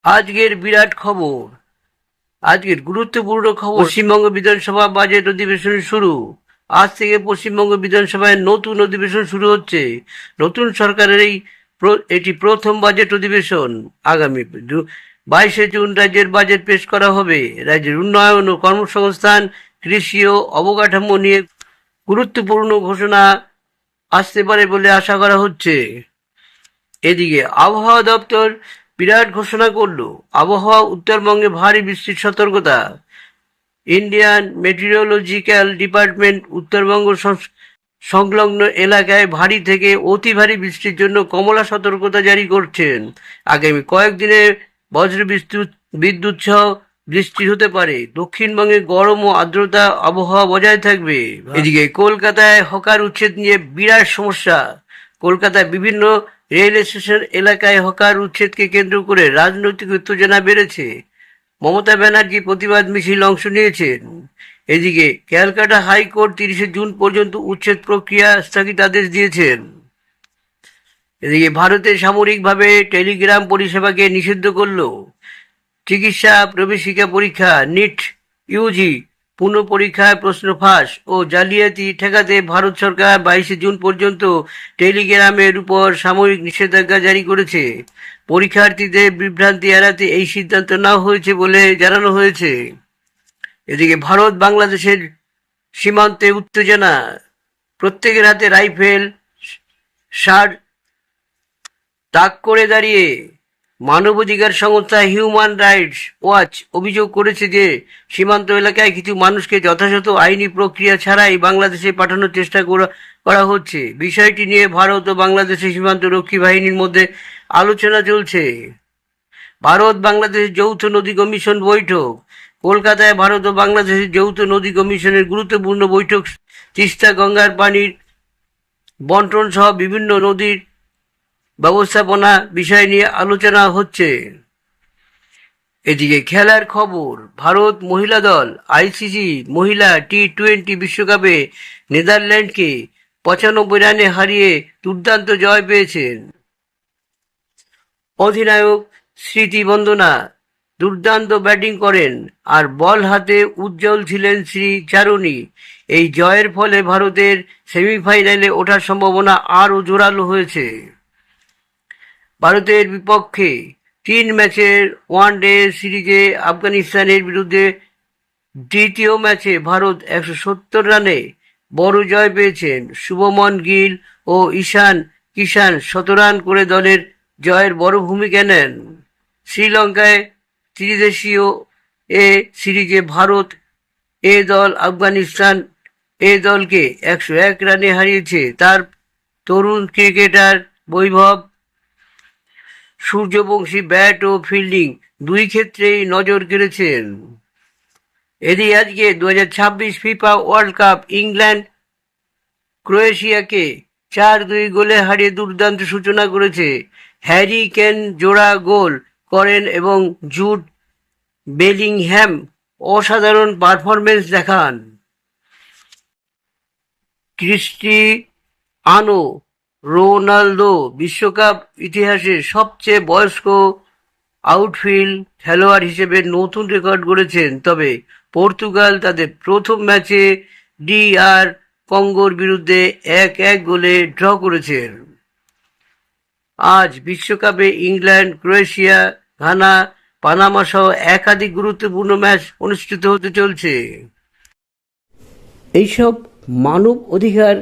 আজকের বিরাট খবর, আজকের গুরুত্বপূর্ণ খবর। পশ্চিমবঙ্গ বিধানসভা বাজেট অধিবেশন শুরু। আজ থেকে পশ্চিমবঙ্গ বিধানসভায় নতুন অধিবেশন শুরু হচ্ছে। নতুন সরকারের এটি প্রথম বাজেট অধিবেশন। আগামী 22শে জুন রাজ্যের বাজেট পেশ করা হবে। রাজ্যের উন্নয়ন ও কর্মসংস্থান, কৃষি ও অবকাঠামো নিয়ে গুরুত্বপূর্ণ ঘোষণা আসতে পারে বলে আশা করা হচ্ছে। এদিকে আবহাওয়া দপ্তর বিরাট ঘোষণা করলো, আবহাওয়া উত্তরবঙ্গে ভারী বৃষ্টির সতর্কতা। ইন্ডিয়ান মেটিওরোলজিক্যাল ডিপার্টমেন্ট উত্তরবঙ্গ সংলগ্ন এলাকায় ভারী থেকে অতি ভারী বৃষ্টির জন্য কমলা সতর্কতা জারি করছেন। আগামী কয়েকদিনে বজ্র বিদ্যুৎ সহ বৃষ্টি হতে পারে। দক্ষিণবঙ্গে গরম ও আর্দ্রতা আবহাওয়া বজায় থাকবে। এদিকে কলকাতায় হকার উচ্ছেদ নিয়ে বিরাট সমস্যা। কলকাতায় বিভিন্ন রেল স্টেশন এলাকায় হকার উচ্ছেদকে কেন্দ্র করে রাজনৈতিক উত্তেজনা বেড়েছে। মমতা ব্যানার্জি প্রতিবাদ মিছিল অংশ নিয়েছেন। এদিকে ক্যালকাটা হাইকোর্ট 30শে জুন পর্যন্ত উচ্ছেদ প্রক্রিয়া স্থগিতাদেশ দিয়েছেন। এদিকে ভারতে সামরিকভাবে টেলিগ্রাম পরিষেবাকে নিষিদ্ধ করল। চিকিৎসা প্রবেশিকা পরীক্ষা নিট ইউজি পুনঃপরীক্ষায় প্রশ্ন ফাঁস ও জালিয়াতি ঠেকাতে ভারত সরকার 22শে জুন পর্যন্ত টেলিগ্রামের উপর সাময়িক নিষেধাজ্ঞা জারি করেছে। পরীক্ষার্থীদের বিভ্রান্তি এড়াতে এই সিদ্ধান্ত নেওয়া হয়েছে বলে জানানো হয়েছে। এদিকে ভারত বাংলাদেশের সীমান্তে উত্তেজনা। প্রত্যেকের হাতে রাইফেল, ষাঁড় তাক করে দাঁড়িয়ে মানবাধিকার সংস্থা হিউম্যান রাইটস ওয়াচ অভিযোগ করেছে যে সীমান্ত এলাকায় কিছু মানুষকে যথাযথ আইনি প্রক্রিয়া ছাড়াই বাংলাদেশে পাঠানোর চেষ্টা করা হচ্ছে। বিষয়টি নিয়ে ভারত ও বাংলাদেশের সীমান্তরক্ষী বাহিনীর মধ্যে আলোচনা চলছে। ভারত বাংলাদেশের যৌথ নদী কমিশন বৈঠক। কলকাতায় ভারত ও বাংলাদেশের যৌথ নদী কমিশনের গুরুত্বপূর্ণ বৈঠক। তিস্তা গঙ্গার পানির বন্টন সহ বিভিন্ন নদীর ব্যবস্থাপনা বিষয় নিয়ে আলোচনা হচ্ছে। এদিকে খেলার খবর, ভারত মহিলা দল আইসিসি মহিলা টি-20 বিশ্বকাপে নেদারল্যান্ডকে 95 রানে হারিয়ে দুর্দান্ত জয় পেয়েছেন। অধিনায়ক স্মৃতি বন্দনা দুর্দান্ত ব্যাটিং করেন আর বল হাতে উজ্জ্বল ছিলেন শ্রীচারণী। এই জয়ের ফলে ভারতের সেমিফাইনালে ওঠার সম্ভাবনা আরও জোরালো হয়েছে। ভারতের বিপক্ষে 3 ম্যাচের ওয়ানডে সিরিজে আফগানিস্তানের বিরুদ্ধে দ্বিতীয় ম্যাচে ভারত 170 রানে বড় জয় পেয়েছেন। শুভমন গিল ও ঈশান কিষান 100 রান করে দলের জয়ের বড় ভূমিকা নেন। শ্রীলঙ্কায় ত্রিদেশীয় এ সিরিজে ভারত এ দল আফগানিস্তান এ দলকে 101 রানে হারিয়েছে। তার তরুণ ক্রিকেটার বৈভব সূর্যবংশী ব্যাট ও ফিল্ডিং দুই ক্ষেত্রেই নজর কেড়েছেন। এদিকে আজকে 2026 ফিফা ওয়ার্ল্ড কাপ ইংল্যান্ড ক্রোয়েশিয়াকে 4-2 গোলে হারিয়ে দুর্দান্ত সূচনা করেছে। হ্যারি কেন জোড়া গোল করেন এবং জুড বেলিংহ্যাম অসাধারণ পারফরমেন্স দেখান। ক্রিস্টিয়ানো রোনালদো বিশ্বকাপ ইতিহাসের সবচেয়ে বয়স্ক আউটফিল্ড খেলোয়াড় হিসেবে নতুন রেকর্ড গড়েছেন। তবে পর্তুগাল তাদের প্রথম ম্যাচে DR কঙ্গোর বিরুদ্ধে 1-1 গোলে ড্র করেছেন। আজ বিশ্বকাপে ইংল্যান্ড, ক্রোয়েশিয়া, ঘানা, পানামা সহ একাধিক গুরুত্বপূর্ণ ম্যাচ অনুষ্ঠিত হতে চলছে। এইসব মানব অধিকার,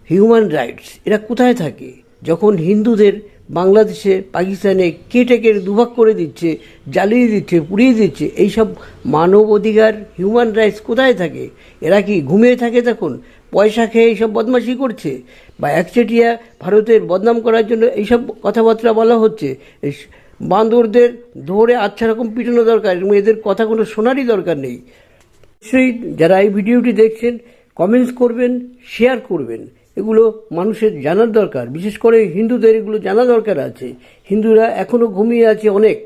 হিউম্যান রাইটস এরা কোথায় থাকে যখন হিন্দুদের বাংলাদেশে পাকিস্তানে কেটে দুভাগ করে দিচ্ছে, জ্বালিয়ে দিচ্ছে, পুড়িয়ে দিচ্ছে? এইসব মানব অধিকার, হিউম্যান রাইটস কোথায় থাকে? এরা কি ঘুমিয়ে থাকে তখন? পয়সা খেয়ে এইসব বদমাশি করছে বা একচেটিয়া ভারতের বদনাম করার জন্য এইসব কথাবার্তা বলা হচ্ছে? বান্দরদের ধরে আচ্ছা রকম পিটানো দরকার এবং এদের কথা কোনো শোনারই দরকার নেই। নিশ্চয়ই যারা এই ভিডিওটি দেখছেন কমেন্টস করবেন, শেয়ার করবেন। এগুলো মানুষের জানার দরকার, বিশেষ করে হিন্দুদের এগুলো জানা দরকার আছে। হিন্দুরা এখনও ঘুমিয়ে আছে অনেক।